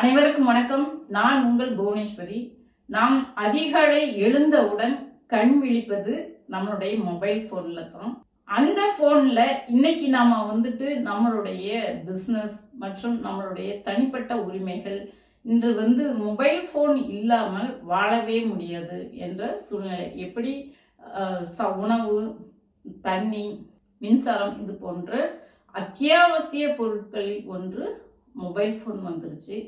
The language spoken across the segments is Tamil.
அனைவருக்கும் வணக்கம். நான் உங்கள் புவனேஸ்வரி. நாம் அதிகாலை எழுந்தவுடன் கண் விழிப்பது நம்மளுடைய மொபைல் போன்ல தான். அந்த போன்ல இன்னைக்கு நாம நம்மளுடைய பிசினஸ் மற்றும் நம்மளுடைய தனிப்பட்ட உரிமைகள் இன்று மொபைல் போன் இல்லாமல் வாழவே முடியாது என்ற சூழ்நிலை. எப்படி உணவு, தண்ணி, மின்சாரம் இது போன்ற அத்தியாவசிய பொருட்களில் ஒன்று மொபைல் ஃபோன் வந்துருச்சு.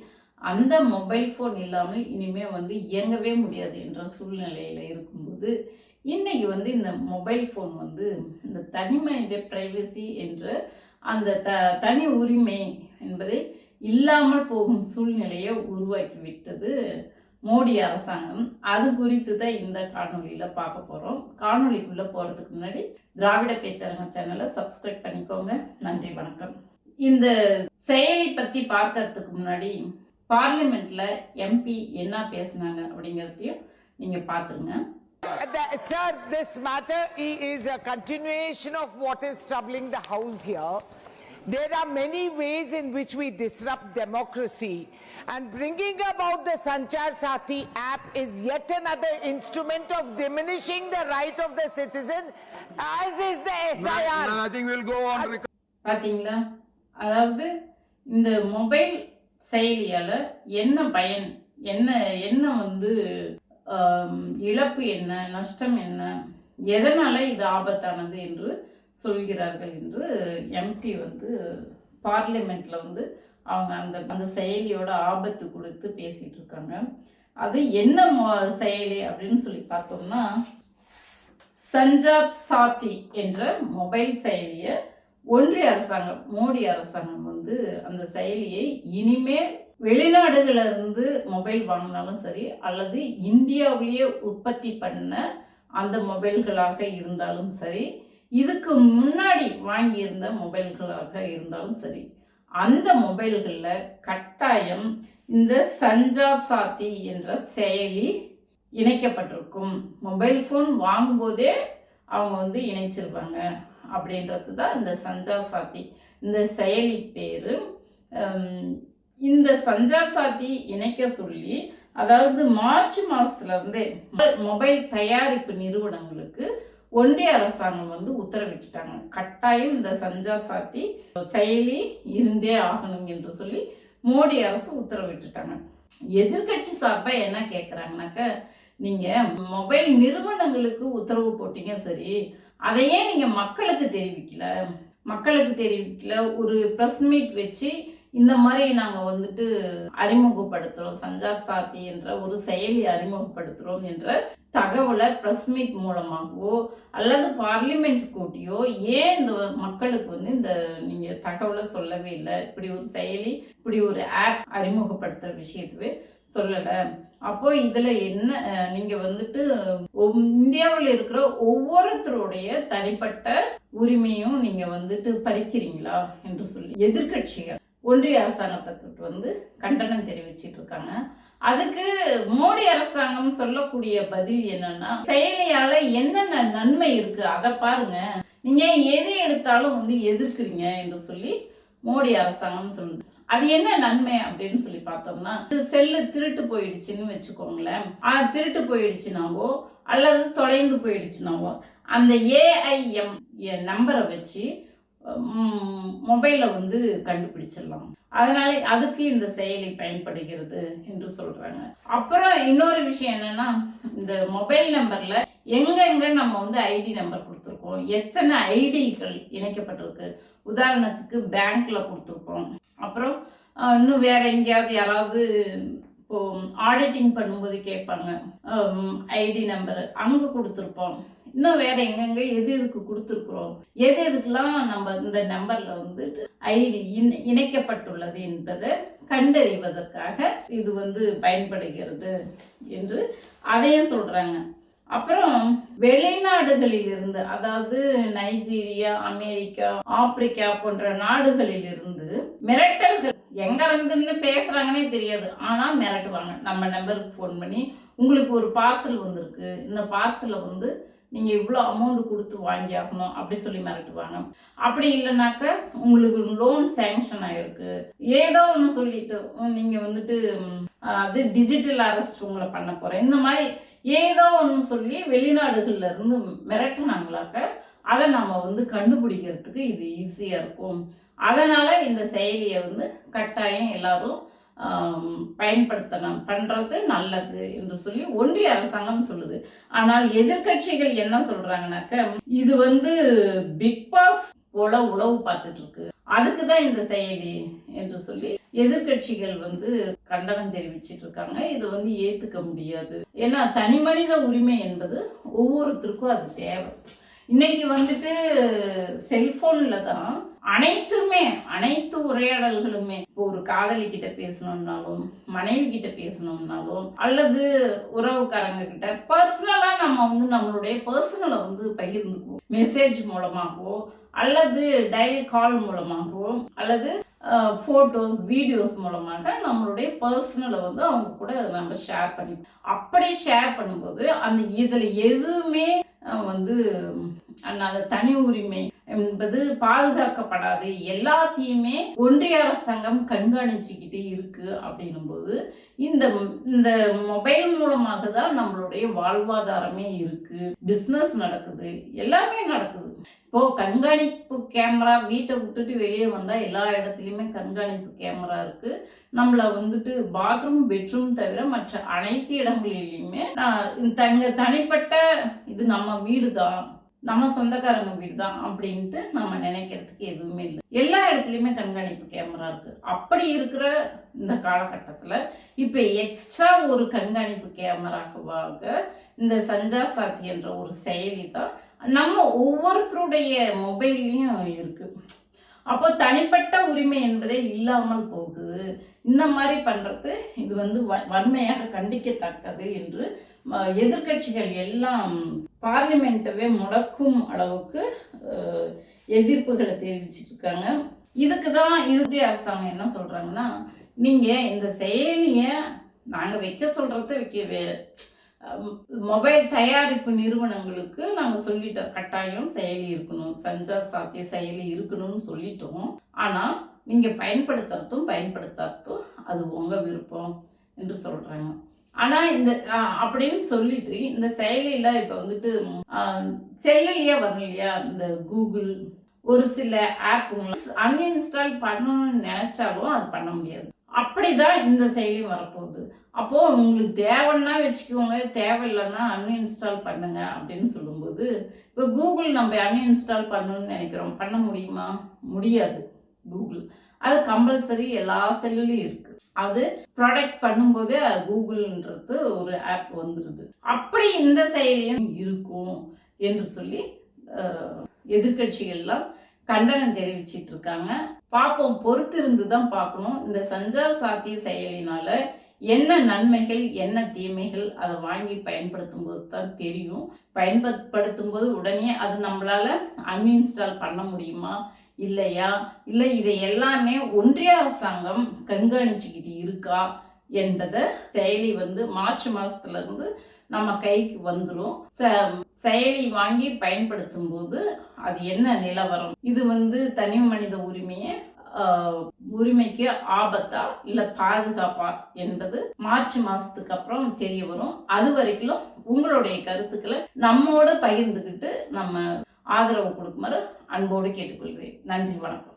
அந்த மொபைல் ஃபோன் இல்லாமல் இனிமே இயங்கவே முடியாது என்ற சூழ்நிலையில் இருக்கும்போது இன்னைக்கு இந்த மொபைல் ஃபோன் இந்த தனி மனித பிரைவசி என்ற அந்த தனி உரிமை என்பதை இல்லாமல் போகும் சூழ்நிலையை உருவாக்கி விட்டது மோடி அரசாங்கம். அது குறித்து தான் இந்த காணொலியில பார்க்க போறோம். காணொலிக்குள்ள போறதுக்கு முன்னாடி திராவிட பேச்சரங்க சேனலை சப்ஸ்கிரைப் பண்ணிக்கோங்க. நன்றி, வணக்கம். இந்த செயலி பத்தி பார்க்கறதுக்கு முன்னாடி பார்லிமெண்ட்ல எம்பி என்ன பேசினாங்க அப்படிங்கறதையும் நீங்க பாத்துருங்க. Sir, this matter is a continuation of what is troubling the House here. There are many ways in which we disrupt democracy, and bringing about the Sanchar Sathi app is yet another instrument of diminishing the right of the citizen, as is the SIR. I think we'll go on. பாத்தீங்களா? அதாவது இந்த மொபைல் செயலியால என்ன பயன், என்ன இழப்பு, என்ன நஷ்டம், என்ன எதனால இது ஆபத்தானது என்று சொல்கிறார்கள் என்று எம்பி பார்லிமெண்ட்ல அவங்க அந்த செயலியோட ஆபத்து கொடுத்து பேசிட்டு இருக்காங்க. அது என்ன செயலி அப்படின்னு சொல்லி பார்த்தோம்னா, சஞ்சார் சாத்தி என்ற மொபைல் செயலிய ஒன்றிய அரசாங்கம், மோடி அரசாங்கம் அந்த செயலியை இனிமேல் வெளிநாடுகள்ல இருந்து மொபைல் வாங்கினாலும் சரி, அல்லது இந்தியாவிலேயே உற்பத்தி பண்ண அந்த மொபைல்களாக இருந்தாலும் சரி, இதுக்கு முன்னாடி வாங்கியிருந்த மொபைல்களாக இருந்தாலும் சரி, அந்த மொபைல்கள்ல கட்டாயம் இந்த சஞ்சார் சாத்தி என்ற செயலி இணைக்கப்பட்டிருக்கும். மொபைல் போன் வாங்கும்போதே அவங்க இணைச்சிருவாங்க அப்படின்றது தான் இந்த சஞ்சார் சாத்தி, இந்த செயலி பேரு. இந்த சஞ்சார் சாத்தி இணைக்க சொல்லி, அதாவது மார்ச் மாசத்துல இருந்தே மொபைல் தயாரிப்பு நிறுவனங்களுக்கு ஒன்றிய அரசாங்கம் உத்தரவிட்டுட்டாங்க. கட்டாயம் இந்த சஞ்சார் சாத்தி செயலி இருந்தே ஆகணும் என்று சொல்லி மோடி அரசு உத்தரவிட்டுட்டாங்க. எதிர்கட்சி சார்பா என்ன கேட்கறாங்கனாக்க, நீங்க மொபைல் நிறுவனங்களுக்கு உத்தரவு போட்டீங்க சரி, அதையே நீங்க மக்களுக்கு தெரிவிக்கல, ஒரு பிரஸ் மீட் வச்சு இந்த மாதிரி நாங்க அறிமுகப்படுத்துறோம், சஞ்சார் சாத்தி என்ற ஒரு செயலி அறிமுகப்படுத்துறோம் என்ற தகவலை பிரஸ் மீட் மூலமாகவோ அல்லது பார்லிமெண்ட் கூட்டியோ ஏன் இந்த மக்களுக்கு இந்த நீங்க தகவலை சொல்லவே இல்லை, இப்படி ஒரு செயலி, இப்படி ஒரு ஆப் அறிமுகப்படுத்துற விஷயத்துவே சொல்லல. அப்போ இதுல என்ன, நீங்க இந்தியாவில் இருக்கிற ஒவ்வொருத்தருடைய தனிப்பட்ட உரிமையும் நீங்க பறிக்கிறீங்களா என்று சொல்லி எதிர்கட்சிகள் ஒன்றிய அரசாங்கத்துக்கு கண்டனம் தெரிவிச்சிட்டு இருக்காங்க. அதுக்கு மோடி அரசாங்கம் சொல்லக்கூடிய பதில் என்னன்னா, செயலியால என்னென்ன நன்மை இருக்கு அதை பாருங்க, நீங்க எதை எடுத்தாலும் எதிர்க்கிறீங்க என்று சொல்லி மோடி அரசாங்கம் சொல்லுது. அது என்ன நன்மை அப்படின்னு சொல்லி பார்த்தோம்னா, செல்லு திருட்டு போயிடுச்சுன்னு வச்சுக்கோங்களேன். திருட்டு போயிடுச்சுனாவோ அல்லது தொலைந்து போயிடுச்சுனாவோ அந்த AIM நம்பரை வச்சு மொபைலை கண்டுபிடிச்சிடலாம். அதனால அதுக்கு இந்த செயலி பயன்படுகிறது என்று சொல்றாங்க. அப்புறம் இன்னொரு விஷயம் என்னன்னா, இந்த மொபைல் நம்பர்ல எங்க நம்ம ஐடி நம்பர் கொடுத்துருக்கோம், எத்தனை ஐடிகள் இணைக்கப்பட்டிருக்கு, உதாரணத்துக்கு பேங்க்ல கொடுத்துருக்கோம், அப்புறம் இன்னும் வேற எங்கேயாவது யாராவது இப்போ ஆடிட்டிங் பண்ணும்போது கேட்பாங்க ஐடி நம்பர், அங்க கொடுத்துருப்போம். இன்னும் வேற எங்கெங்க எதுக்கு கொடுத்துருக்குறோம், எதுக்கெல்லாம் நம்ம இந்த நம்பர்ல ஐடி இணைக்கப்பட்டுள்ளது என்பதை கண்டறிவதற்காக இது பயன்படுகிறது என்று அதையும் சொல்றாங்க. அப்புறம் வெளிநாடுகளில் இருந்து, அதாவது நைஜீரியா, அமெரிக்கா, ஆப்பிரிக்கா போன்ற நாடுகளில் இருந்து மிரட்டல்கள் எங்க இருந்துன்னு பேசுறாங்கன்னே தெரியாது, ஆனா மிரட்டுவாங்க. நம்ம நம்பருக்கு போன் பண்ணி, உங்களுக்கு ஒரு பார்சல் வந்திருக்கு, இந்த பார்சலை நீங்க இவ்வளோ அமௌண்ட் கொடுத்து வாங்கி ஆகணும் அப்படி சொல்லி மிரட்டுவாங்க. அப்படி இல்லைனாக்க உங்களுக்கு லோன் சேங்ஷன் ஆயிருக்கு ஏதோ ஒன்று சொல்லிட்டு நீங்க வந்துட்டு அது டிஜிட்டல் அரெஸ்ட் உங்களை பண்ண போறேன் இந்த மாதிரி ஏதோ ஒன்று சொல்லி வெளிநாடுகள்ல இருந்து மிரட்டினாங்களாக்க அதை நம்ம வந்து கண்டுபிடிக்கிறதுக்கு இது ஈஸியா இருக்கும். அதனால இந்த செயலியை வந்து கட்டாயம் எல்லாரும் பயன்படுத்தணும் பண்றது நல்லது என்று சொல்லி ஒன்றிய அரசாங்கம் சொல்லுது. ஆனால் எதிர்கட்சிகள் என்ன சொல்றாங்கன்னாக்க இது வந்து பிக் பாஸ் போல உளவு பார்த்துட்டு இருக்கு, அதுக்குதான் இந்த செயலி என்று சொல்லி எதிர்கட்சிகள் வந்து கண்டனம் தெரிவிச்சிட்டு இருக்காங்க. இது வந்து ஏத்துக்க முடியாது. ஏன்னா தனி மனித உரிமை என்பது ஒவ்வொருத்தருக்கும் அது தேவை. இன்னைக்கு வந்துட்டு செல்போன்ல தான் அனைத்து உரையாடல்களுமே. இப்போ ஒரு காதலி கிட்ட பேசணும்னாலும் மனைவி கிட்ட பேசணும்னாலும் அல்லது உறவுக்காரங்க கிட்ட பர்சனலா நம்ம வந்து நம்மளுடைய பர்சனலை வந்து பகிர்ந்துக்குவோம். மெசேஜ் மூலமாகவோ அல்லது டயல் கால் மூலமாகவோ அல்லது போட்டோஸ் வீடியோஸ் மூலமாக நம்மளுடைய பர்சனலை வந்து அவங்க கூட நம்ம ஷேர் பண்ணி அப்படி ஷேர் பண்ணும்போது அந்த இதுல எதுவுமே வந்து அதனால தனி உரிமை என்பது பாதுகாக்கப்படாது. எல்லாத்தையுமே ஒன்றிய அரசாங்கம் கண்காணிச்சுக்கிட்டே இருக்கு. அப்படின்னும் போது இந்த மொபைல் மூலமாக தான் நம்மளுடைய வாழ்வாதாரமே இருக்கு, பிசினஸ் நடக்குது, எல்லாமே நடக்குது. இப்போ கண்காணிப்பு கேமரா வீட்டை விட்டுட்டு வெளியே வந்தா எல்லா இடத்துலயுமே கண்காணிப்பு கேமரா இருக்கு. நம்மள வந்துட்டு பாத்ரூம் பெட்ரூம் தவிர மற்ற அனைத்து இடங்களிலுமே தனிப்பட்ட இது நம்ம வீடு தான், நம்ம சொந்தக்காரங்க வீடு தான் அப்படின்ட்டு நம்ம நினைக்கிறதுக்கு எதுவுமே இல்லை. எல்லா இடத்துலயுமே கண்காணிப்பு கேமரா இருக்கு. அப்படி இருக்கிற இந்த காலகட்டத்துல இப்ப எக்ஸ்ட்ரா ஒரு கண்காணிப்பு கேமராவாக இந்த சஞ்சார் சாத்தி என்ற ஒரு செயலி தான் நம்ம ஒவ்வொருத்தருடைய மொபைல்லையும் இருக்கு. அப்போ தனிப்பட்ட உரிமை என்பதே இல்லாமல் போகுது. இந்த மாதிரி பண்றது இது வந்து வன்மையாக கண்டிக்கத்தக்கது என்று எதிர்கட்சிகள் எல்லாம் பார்லிமெண்ட்டவே முடக்கும் அளவுக்கு எதிர்ப்புகளை தெரிவிச்சிட்டு இருக்காங்க. இதுக்குதான் இந்திய அரசாங்கம் என்ன சொல்றாங்கன்னா, நீங்க இந்த செயலிய நாங்க வைக்க சொல்றத வைக்கவே மொபைல் தயாரிப்பு நிறுவனங்களுக்கு நாங்க சொல்லிட்டோம், கட்டாயம் செயலி இருக்கணும், சஞ்சார் சாத்திய செயலி இருக்கணும்னு சொல்லிட்டோம். ஆனா நீங்க பயன்படுத்துறதும் பயன்படுத்தாததும் அது உங்க விருப்பம் என்று சொல்றாங்க. ஆனா இந்த அப்படின்னு சொல்லிட்டு இந்த செயலியில இப்ப வந்துட்டு செல்லுலயே வரும் இல்லையா, இந்த கூகுள் ஒரு சில ஆப்புங்களை அன்இன்ஸ்டால் பண்ணணும்னு நினைச்சாலும் அது பண்ண முடியாது. அப்படிதான் இந்த செயலி வரப்போகுது. அப்போ உங்களுக்கு தேவைன்னா வச்சுக்கோங்க, தேவையில்லைன்னா அன்இன்ஸ்டால் பண்ணுங்க அப்படின்னு சொல்லும்போது இப்போ கூகுள் நம்ம அன்இன்ஸ்டால் பண்ணணும்னு நினைக்கிறோம், பண்ண முடியுமா? முடியாது. கூகுள் அது கம்பல்சரி எல்லா செல்லுலையும் இருக்கு. அது ப்ராடக்ட் பண்ணும்போதே கூகுள்ன்றது ஒரு ஆப் வந்துருது. அப்படி இந்த செயலியும் இருக்கும் என்று சொல்லி எதிர்கட்சிகள்லாம் கண்டனம் தெரிவிச்சிட்டு இருக்காங்க. பார்ப்போம், பொறுத்திருந்து தான் பார்க்கணும். இந்த சஞ்சார் சாத்தி செயலினால என்ன நன்மைகள் என்ன தீமைகள் அதை வாங்கி பயன்படுத்தும் போது தான் தெரியும். பயன்படுத்தும் போது உடனே அது நம்மளால அன்இன்ஸ்டால் பண்ண முடியுமா இல்லையா, இல்லை இதை எல்லாமே ஒன்றிய அரசாங்கம் கண்காணிச்சுக்கிட்டு இருக்கா என்பதை செயலி வந்து மார்ச் மாசத்துல இருந்து நம்ம கைக்கு வந்துடும். செயலி வாங்கி பயன்படுத்தும் போது அது என்ன நிலவரம், இது வந்து தனி மனித உரிமைக்கு ஆபத்தா இல்ல பாதுகாப்பா என்பது மார்ச் மாசத்துக்கு அப்புறம் தெரிய வரும். அது வரைக்கும் உங்களுடைய கருத்துக்களை நம்மோடு பகிர்ந்துகிட்டு நம்ம ஆதரவு கொடுக்குமாறு அன்போடு கேட்டுக்கொள்கிறேன். நன்றி, வணக்கம்.